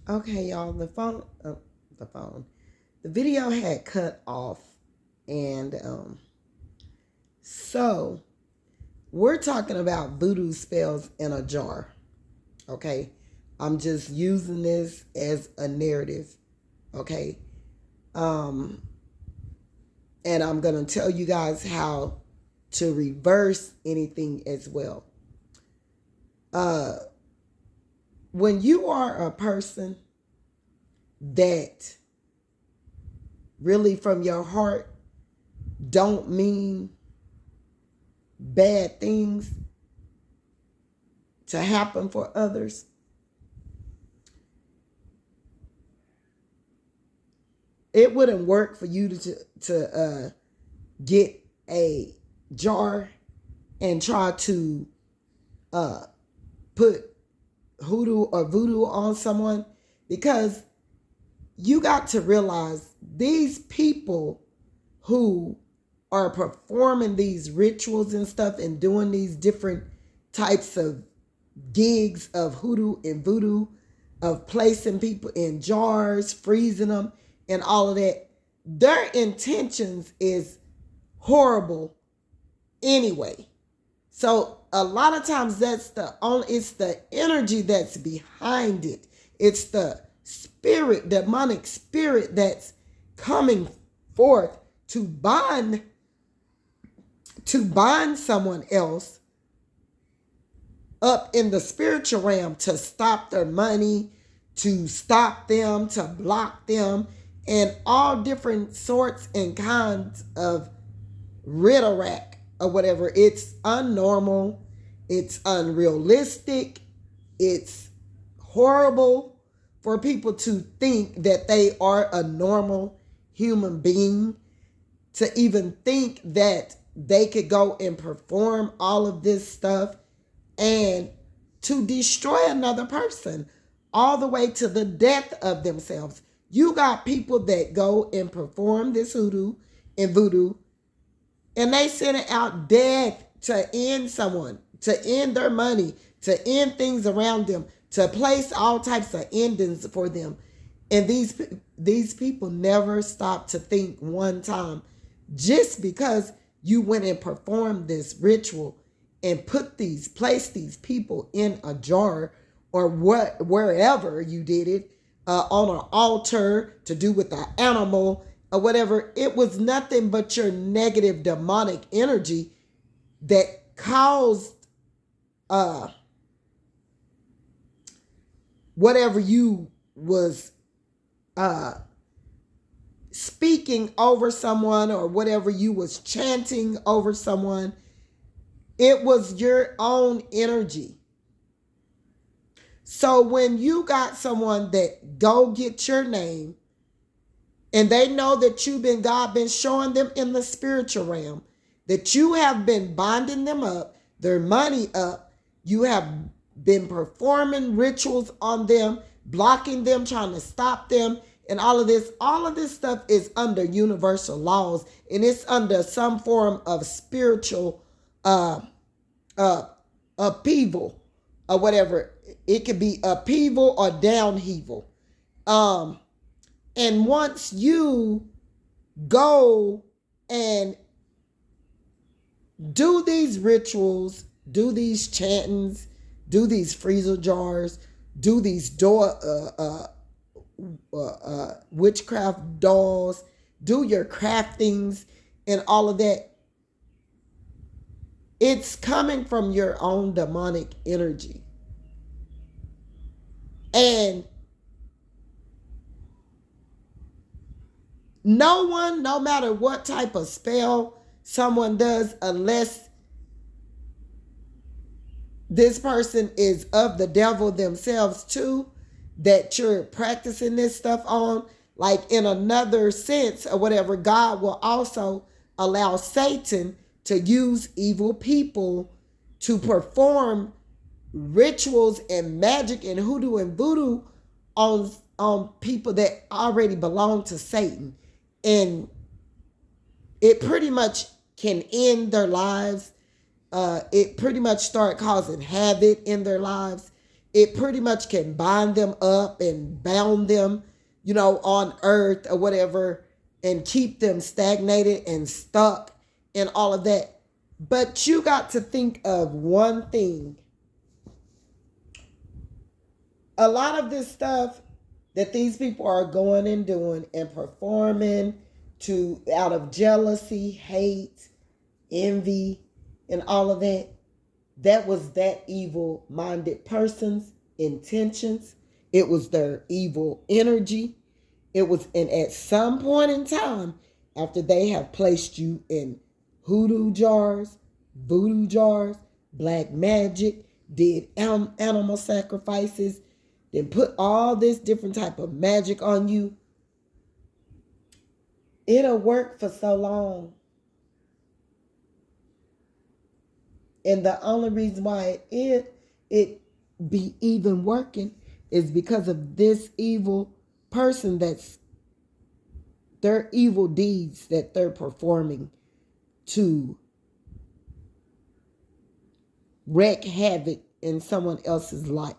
Okay, y'all, the video had cut off. And so we're talking about voodoo spells in a jar. Okay. I'm just using this as a narrative. Okay. And I'm going to tell you guys how to reverse anything as well. When you are a person that really from your heart don't mean bad things to happen for others, it wouldn't work for you to get a jar and try to put hoodoo or voodoo on someone, because you got to realize these people who are performing these rituals and stuff and doing these different types of gigs of hoodoo and voodoo, of placing people in jars, freezing them, and all of that, their intentions is horrible anyway. So a lot of times it's the energy that's behind it. It's the spirit, demonic spirit that's coming forth to bind someone else up in the spiritual realm, to stop their money, to stop them, to block them, and all different sorts and kinds of riddle-rack or whatever. It's unnormal. It's unrealistic. It's horrible for people to think that they are a normal human being, to even think that they could go and perform all of this stuff and to destroy another person all the way to the death of themselves. You got people that go and perform this hoodoo and voodoo, and they send it out death to end someone, to end their money, to end things around them, to place all types of endings for them. And these people never stop to think one time, just because you went and performed this ritual and placed these people in a jar or wherever you did it, on an altar, to do with an animal or whatever. It was nothing but your negative demonic energy that caused whatever you was speaking over someone, or whatever you was chanting over someone. It was your own energy. So when you got someone that go get your name, and they know that God been showing them in the spiritual realm that you have been binding them up, their money up, you have been performing rituals on them, blocking them, trying to stop them, and all of this stuff is under universal laws, and it's under some form of spiritual upheaval or whatever. It could be upheaval or downheaval. And once you go and do these rituals, do these chantings, do these freezer jars, do these witchcraft dolls, do your craftings and all of that, it's coming from your own demonic energy. And no one, no matter what type of spell someone does, unless this person is of the devil themselves too, that you're practicing this stuff on, like in another sense or whatever, God will also allow Satan to use evil people to perform rituals and magic and hoodoo and voodoo on people that already belong to Satan. And it pretty much can end their lives. It pretty much start causing havoc in their lives. it pretty much can bind them up and bound them, on earth or whatever, and keep them stagnated and stuck and all of that. But you got to think of one thing. A lot of this stuff that these people are going and doing and performing out of jealousy, hate, envy, and all of that, that was that evil-minded person's intentions. It was their evil energy. And at some point in time, after they have placed you in hoodoo jars, voodoo jars, black magic, did animal sacrifices, then put all this different type of magic on you, it'll work for so long. And the only reason why it be even working is because of this evil person, that's their evil deeds that they're performing to wreak havoc in someone else's life.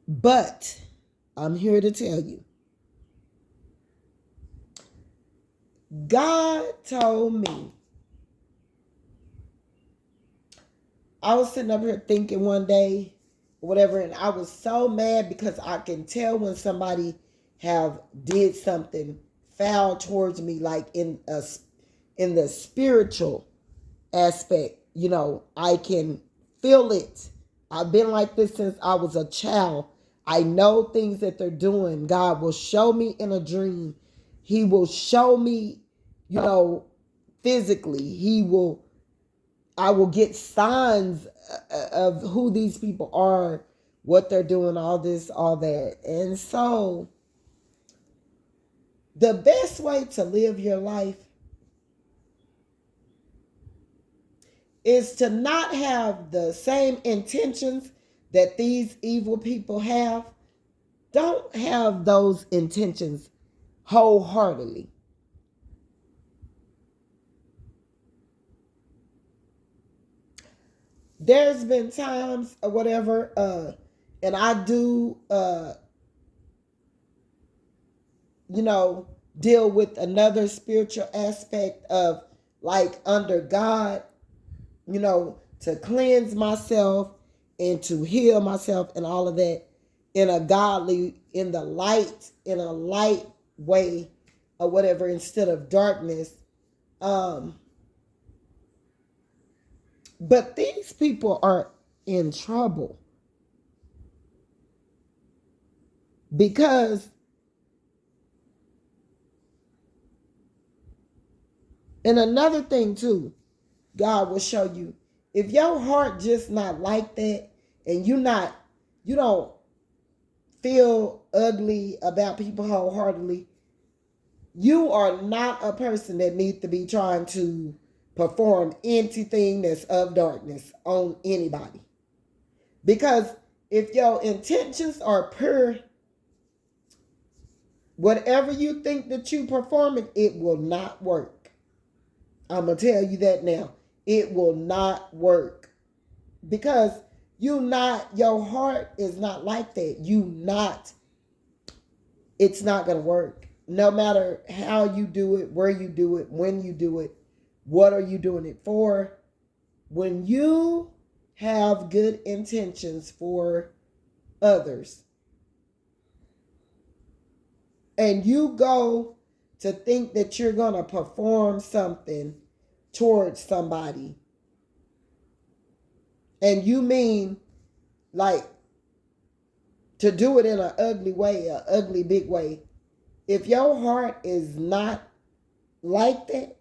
But I'm here to tell you, God told me, I was sitting up here thinking one day, whatever, and I was so mad because I can tell when somebody have did something foul towards me, like in the spiritual aspect. I can feel it. I've been like this since I was a child. I know things that they're doing. God will show me in a dream. He will show me, physically. I will get signs of who these people are, what they're doing, all this, all that. And so the best way to live your life is to not have the same intentions that these evil people have. Don't have those intentions wholeheartedly. There's been times or whatever, and I do, deal with another spiritual aspect of, like, under God, to cleanse myself and to heal myself and all of that in a godly, in a light way or whatever, instead of darkness. But these people are in trouble because and another thing too, God will show you, if your heart just not like that, and you don't feel ugly about people wholeheartedly, you are not a person that needs to be trying to perform anything that's of darkness on anybody. Because if your intentions are pure, whatever you think that you performing, it will not work. I'm going to tell you that now. It will not work. Because your heart is not like that. It's not going to work. No matter how you do it, where you do it, when you do it, what are you doing it for? When you have good intentions for others, and you go to think that you're going to perform something towards somebody, and you mean like to do it in an ugly way, an ugly big way, if your heart is not like that,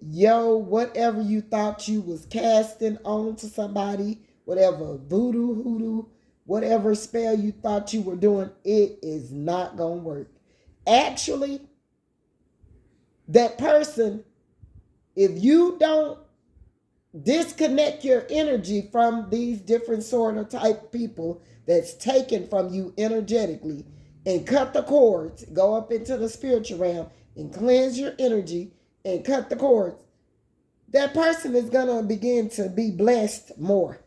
whatever you thought you was casting on to somebody, whatever voodoo, hoodoo, whatever spell you thought you were doing, it is not going to work. Actually, that person, if you don't disconnect your energy from these different sort of type people that's taken from you energetically, and cut the cords, go up into the spiritual realm and cleanse your energy and cut the cords, that person is going to begin to be blessed more.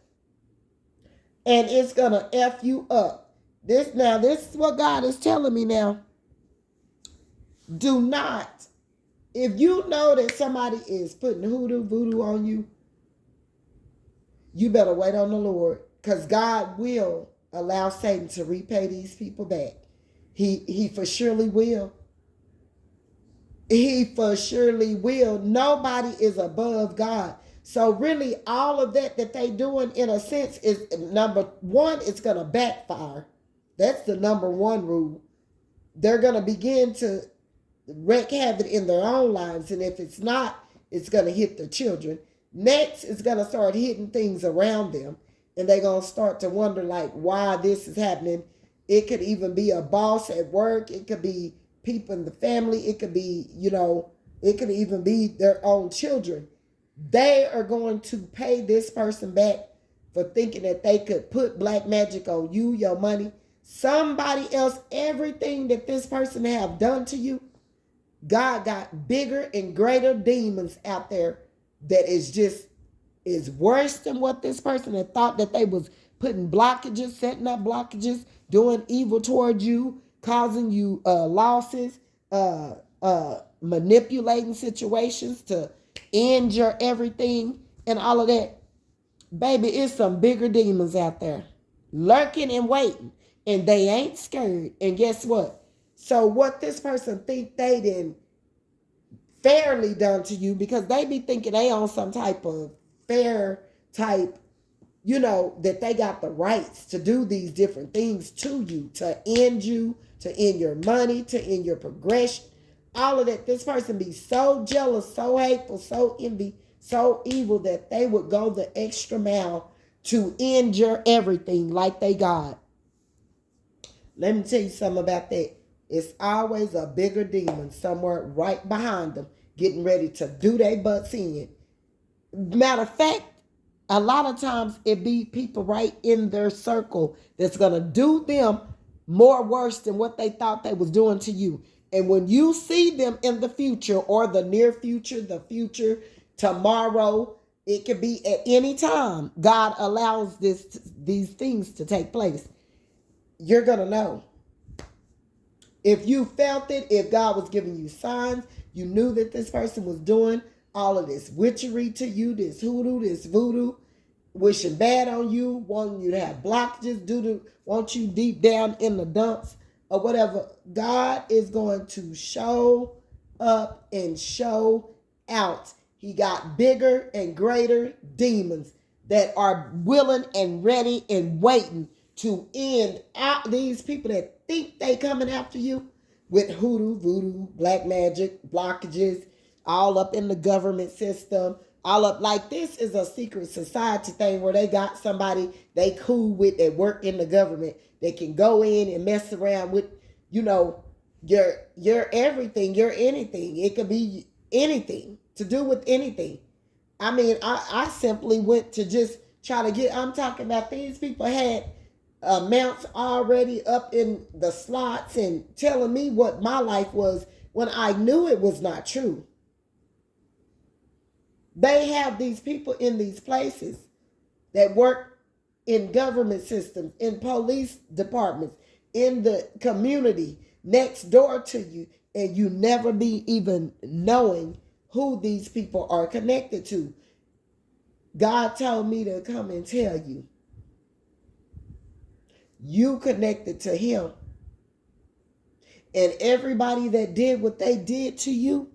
And it's going to F you up. This is what God is telling me now. Do not, if you know that somebody is putting voodoo on you, you better wait on the Lord, because God will allow Satan to repay these people back. He for surely will. He for surely will. Nobody is above God. So really, all of that they doing, in a sense, is number one, it's going to backfire. That's the number one rule. They're going to begin to wreak havoc in their own lives. And if it's not, it's going to hit their children. Next, it's going to start hitting things around them. And they're going to start to wonder, like, why this is happening. It could even be a boss at work. It could be people in the family. It could be, it could even be their own children. They are going to pay this person back for thinking that they could put black magic on you, your money, somebody else, everything that this person have done to you. God got bigger and greater demons out there that is worse than what this person had thought, that they was putting blockages, setting up blockages, doing evil towards you, causing you losses, manipulating situations to end your everything and all of that. Baby, it's some bigger demons out there lurking and waiting, and they ain't scared. And guess what? So what this person think they didn't fairly done to you, because they be thinking they on some type of fair type, that they got the rights to do these different things to you, to end your money, to end your progression, all of that. This person be so jealous, so hateful, so envy, so evil, that they would go the extra mile to end your everything like they God. Let me tell you something about that. It's always a bigger demon somewhere right behind them, getting ready to do their butts in. Matter of fact, a lot of times it be people right in their circle that's going to do them more worse than what they thought they was doing to you. And when you see them in the future, or the near future, the future, tomorrow, it could be at any time, God allows these things to take place. You're going to know. If you felt it, if God was giving you signs, you knew that this person was doing all of this witchery to you, this hoodoo, this voodoo, wishing bad on you, wanting you to have blockages, want you deep down in the dumps or whatever. God is going to show up and show out. He got bigger and greater demons that are willing and ready and waiting to end out these people that think they coming after you with hoodoo, voodoo, black magic, blockages, all up in the government system, all up. Like, this is a secret society thing where they got somebody they cool with that work in the government. They can go in and mess around with, your everything, your anything. It could be anything to do with anything. I mean, I simply went to just try to get, I'm talking about these people had amounts already up in the slots and telling me what my life was when I knew it was not true. They have these people in these places that work in government systems, in police departments, in the community next door to you, and you never be even knowing who these people are connected to. God told me to come and tell you. You connected to him. And everybody that did what they did to you,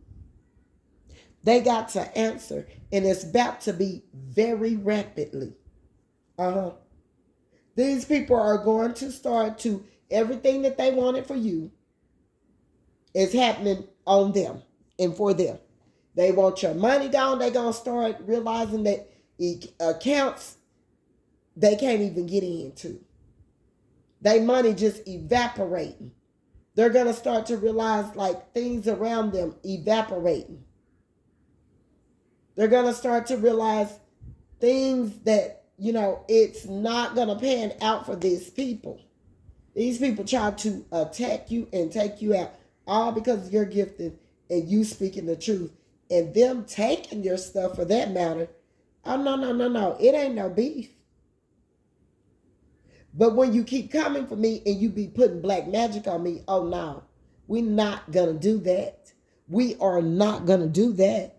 they got to answer. And it's about to be very rapidly. These people are going to start to, everything that they wanted for you is happening on them and for them. They want your money gone. They're going to start realizing that accounts they can't even get into. Their money just evaporating. They're going to start to realize, like, things around them evaporating. They're going to start to realize things that, it's not going to pan out for these people. These people try to attack you and take you out, all because you're gifted and you speaking the truth. and them taking your stuff for that matter, oh, no, no, no, no. It ain't no beef. But when you keep coming for me and you be putting black magic on me, oh, no. We're not going to do that. We are not going to do that.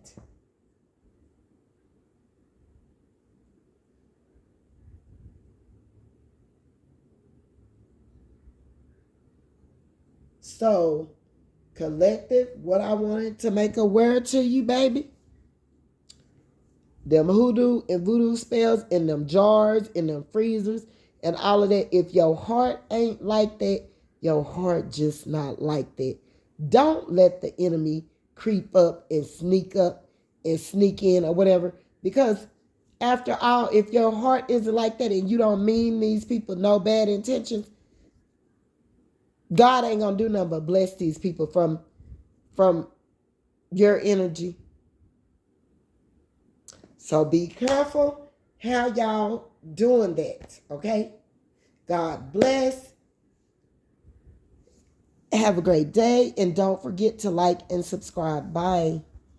So, collective, what I wanted to make aware to you, baby, them hoodoo and voodoo spells in them jars, in them freezers, and all of that. If your heart ain't like that, your heart just not like that. Don't let the enemy creep up and sneak in or whatever. Because after all, if your heart isn't like that and you don't mean these people no bad intentions, God ain't gonna do nothing but bless these people from your energy. So be careful how y'all doing that, okay? God bless. Have a great day, and don't forget to like and subscribe. Bye.